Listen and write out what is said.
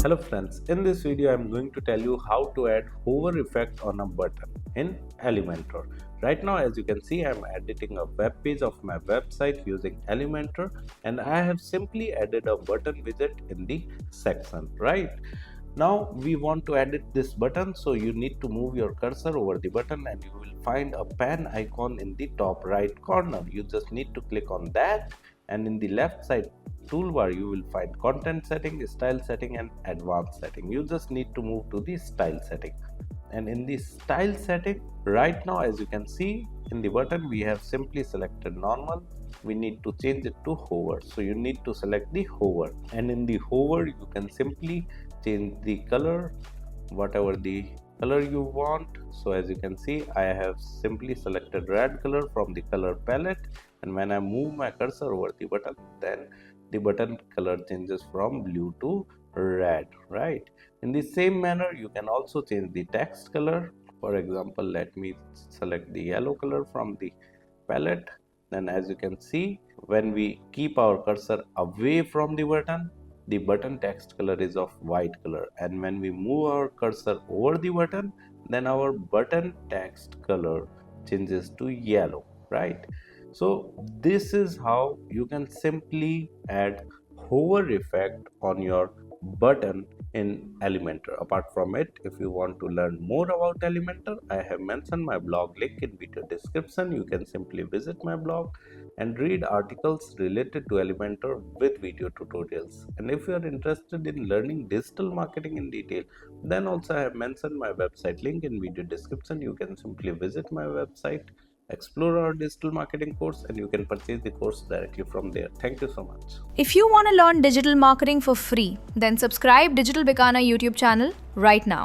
Hello friends, in this video I am going to tell you how to add hover effect on a button in Elementor. Right now, as you can see, I am editing a web page of my website using Elementor, and I have simply added a button widget in the section. Right now we want to edit this button, so you need to move your cursor over the button and you will find a pen icon in the top right corner. You just need to click on that, and in the left side toolbar you will find content setting, style setting and advanced setting. You just need to move to the style setting, and in the style setting right now, as you can see in the button, we have simply selected normal. We need to change it to hover, so you need to select the hover, and in the hover you can simply change the color, whatever the color you want. So as you can see, I have simply selected red color from the color palette, and when I move my cursor over the button, then the button color changes from blue to red. Right, in the same manner you can also change the text color. For example, let me select the yellow color from the palette. Then as you can see, when we keep our cursor away from the button text color is of white color, and when we move our cursor over the button, then our button text color changes to yellow. Right, so this is how you can simply add hover effect on your button in Elementor. Apart from it, if you want to learn more about Elementor, I have mentioned my blog link in video description. You can simply visit my blog and read articles related to Elementor with video tutorials. And if you are interested in learning digital marketing in detail, then also I have mentioned my website link in video description. You can simply visit my website, explore our digital marketing course, and you can purchase the course directly from there. Thank you so much. If you want to learn digital marketing for free, then subscribe Digital Bikana YouTube channel right now.